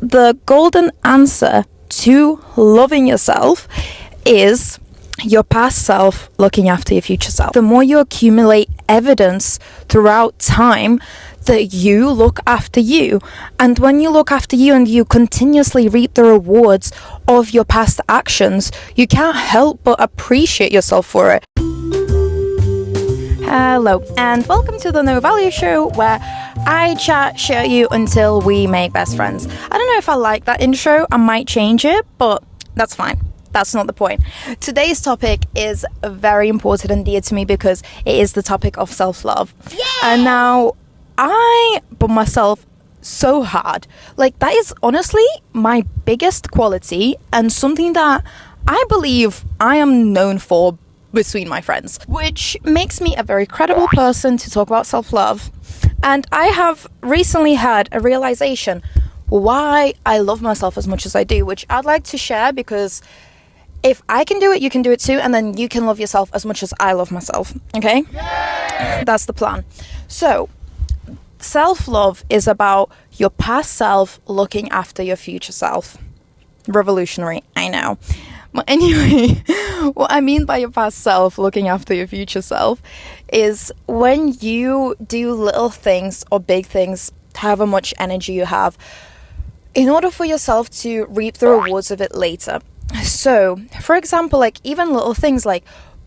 the golden answer to loving yourself is your past self looking after your future self. The more you accumulate evidence throughout time that you look after you, and when you look after you and you continuously reap the rewards of your past actions, you can't help but appreciate yourself for it. Hello and welcome to the No Value Show, where I chat shit at you until we make best friends. I don't know if I like that intro. I might change it, but that's fine. That's not the point. Today's topic is very important and dear to me because it is the topic of self-love. Yeah! And now I put myself so hard. Like, that is honestly my biggest quality and something that I believe I am known for between my friends, which makes me a very credible person to talk about self-love. And I have recently had a realization why I love myself as much as I do, which I'd like to share, because if I can do it, you can do it too, and then you can love yourself as much as I love myself, okay? Yay! That's the plan. So, self-love is about your past self looking after your future self. Revolutionary, I know. But anyway, what I mean by your past self looking after your future self is when you do little things or big things, however much energy you have, in order for yourself to reap the rewards of it later. So, for example, like even little things like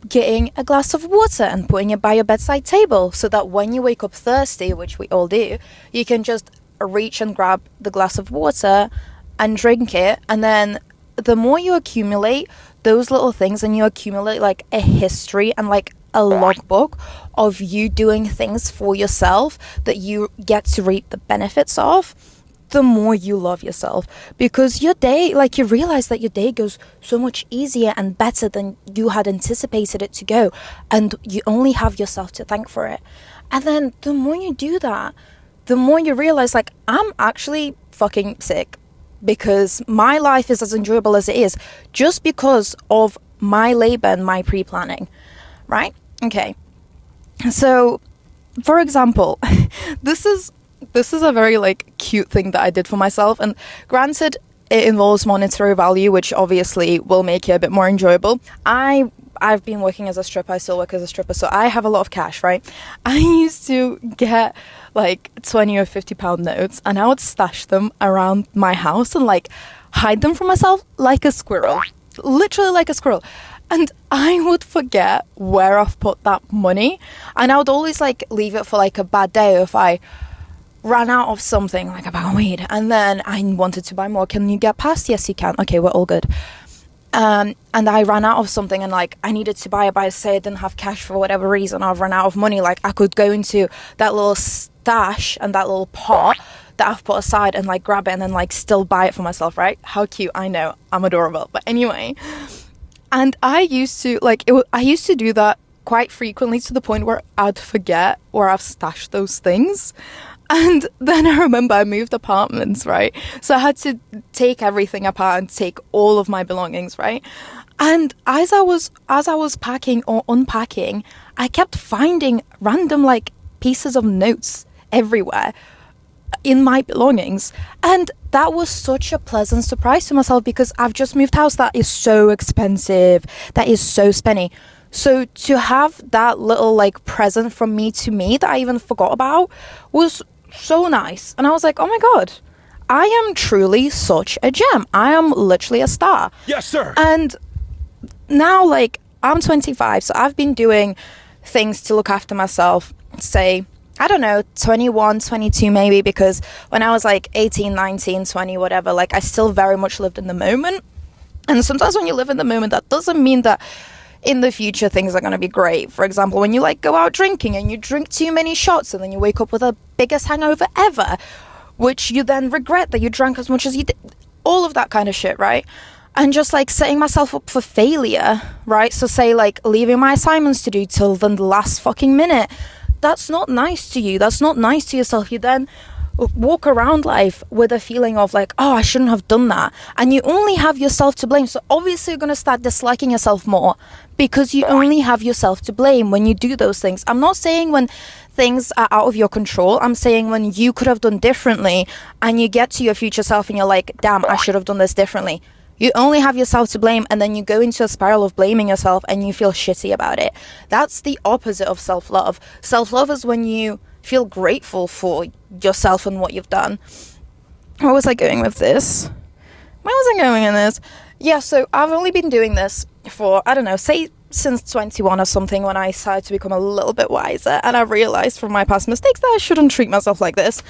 getting a glass of water and putting it by your bedside table so that when you wake up thirsty, which we all do, you can just reach and grab the glass of water and drink it. And then the more you accumulate those little things and you accumulate like a history and like a logbook of you doing things for yourself that you get to reap the benefits of, the more you love yourself, because your day, like, you realize that your day goes so much easier and better than you had anticipated it to go, and you only have yourself to thank for it. And then the more you do that, the more you realize, like, I'm actually fucking sick, because my life is as enjoyable as it is just because of my labor and my pre-planning, right? Okay, so for example, this is a very like cute thing that I did for myself, and granted it involves monetary value, which obviously will make it a bit more enjoyable. I've been working as a stripper. I still work as a stripper, so I have a lot of cash, right? I used to get like 20 or 50 pound notes, and I would stash them around my house and like hide them from myself like a squirrel, literally like a squirrel. And I would forget where I've put that money, and I would always like leave it for like a bad day if I ran out of something, like a bag of weed, and then I wanted to buy more. Can you get past? Yes, you can. Okay, we're all good. And I ran out of something, and like I needed to buy it, but I say I didn't have cash for whatever reason. I've run out of money. Like I could go into that little stash and that little pot that I've put aside and like grab it and then like still buy it for myself, right? How cute. I know, I'm adorable. But anyway, and I used to do that quite frequently, to the point where I'd forget where I've stashed those things. And then I remember I moved apartments, right? So I had to take everything apart and take all of my belongings, right? And as I was packing or unpacking, I kept finding random like pieces of notes everywhere in my belongings. And that was such a pleasant surprise to myself, because I've just moved house that is so expensive, that is so spenny. So to have that little like present from me to me that I even forgot about was so nice. And I was like, oh my god, I am truly such a gem. I am literally a star. Yes, sir. And now, like, I'm 25, so I've been doing things to look after myself, say, I don't know, 21, 22 maybe, because when I was like 18, 19, 20, whatever, like I still very much lived in the moment. And sometimes when you live in the moment, that doesn't mean that in the future things are going to be great. For example, when you like go out drinking and you drink too many shots and then you wake up with the biggest hangover ever, which you then regret that you drank as much as you did, all of that kind of shit, right? And just like setting myself up for failure, right? So say like leaving my assignments to do till the last fucking minute, that's not nice to you. That's not nice to yourself. You then walk around life with a feeling of like, oh, I shouldn't have done that, and you only have yourself to blame. So obviously you're going to start disliking yourself more, because you only have yourself to blame when you do those things. I'm not saying when things are out of your control. I'm saying when you could have done differently, and you get to your future self and you're like, damn, I should have done this differently. You only have yourself to blame, and then you go into a spiral of blaming yourself and you feel shitty about it. That's the opposite of self-love. Self-love is when you feel grateful for yourself and what you've done. Where was I going with this? Where was I going in this? Yeah, so I've only been doing this for, I don't know, say since 21 or something, when I started to become a little bit wiser, and I realized from my past mistakes that I shouldn't treat myself like this.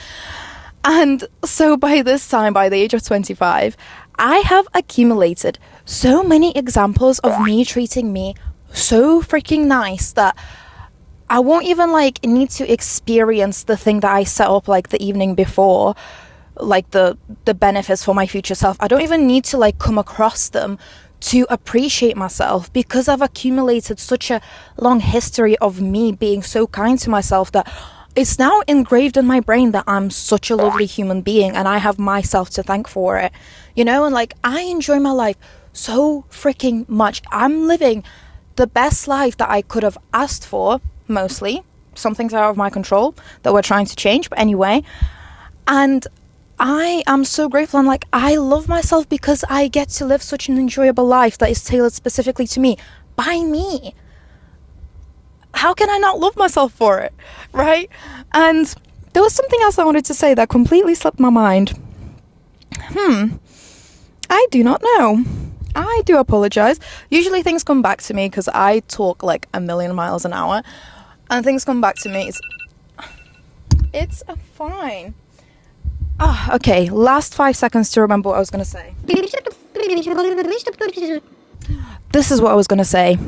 And so by this time, by the age of 25, I have accumulated so many examples of me treating me so freaking nice that I won't even like need to experience the thing that I set up like the evening before, like the benefits for my future self. I don't even need to like come across them to appreciate myself, because I've accumulated such a long history of me being so kind to myself that it's now engraved in my brain that I'm such a lovely human being, and I have myself to thank for it, you know. And like, I enjoy my life so freaking much. I'm living the best life that I could have asked for, mostly. Some things are out of my control that we're trying to change, but anyway. And I am so grateful. I'm like, I love myself because I get to live such an enjoyable life that is tailored specifically to me, by me. How can I not love myself for it, right? And there was something else I wanted to say that completely slipped my mind. I do not know. I do apologize. Usually things come back to me because I talk like a million miles an hour, and things come back to me. It's fine. Okay, last 5 seconds to remember what I was going to say. This is what I was going to say.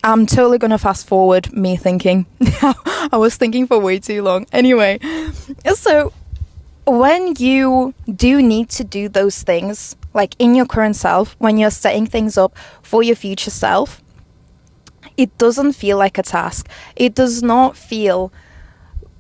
I'm totally going to fast forward me thinking. I was thinking for way too long. Anyway, so when you do need to do those things, like in your current self, when you're setting things up for your future self, it doesn't feel like a task. It does not feel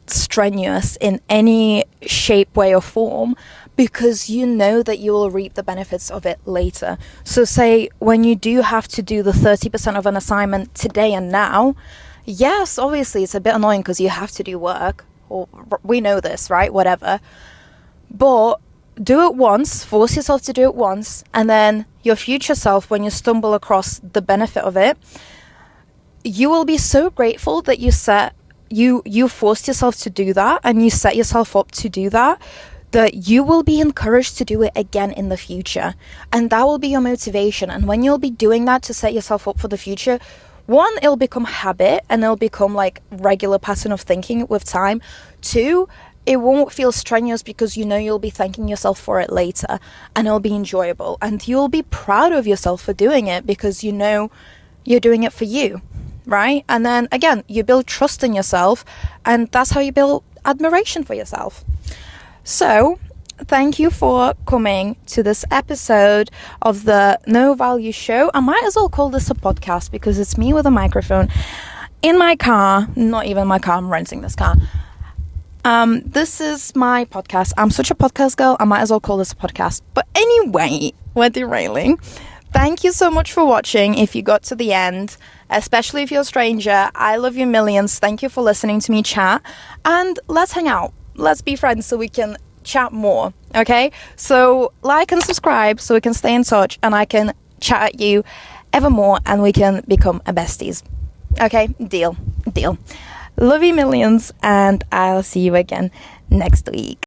strenuous in any shape, way, or form, because you know that you will reap the benefits of it later. So say when you do have to do the 30% of an assignment today and now, yes, obviously it's a bit annoying because you have to do work, or we know this, right? Whatever. But do it once, force yourself to do it once, and then your future self, when you stumble across the benefit of it, you will be so grateful that you forced yourself to do that, and you set yourself up to do that, that you will be encouraged to do it again in the future. And that will be your motivation. And when you'll be doing that to set yourself up for the future, one, it'll become habit and it'll become like regular pattern of thinking with time. Two, it won't feel strenuous because you know you'll be thanking yourself for it later, and it'll be enjoyable, and you'll be proud of yourself for doing it because you know you're doing it for you, right? And then again, you build trust in yourself, and that's how you build admiration for yourself. So, thank you for coming to this episode of the No Value Show. I might as well call this a podcast because it's me with a microphone in my car. Not even my car, I'm renting this car. This is my podcast. I'm such a podcast girl, I might as well call this a podcast. But anyway, we're derailing. Thank you so much for watching if you got to the end, especially if you're a stranger. I love you millions. Thank you for listening to me chat, and let's hang out. Let's be friends so we can chat more, okay? So like and subscribe so we can stay in touch and I can chat at you ever more and we can become a besties. Okay, deal. Love you millions, and I'll see you again next week.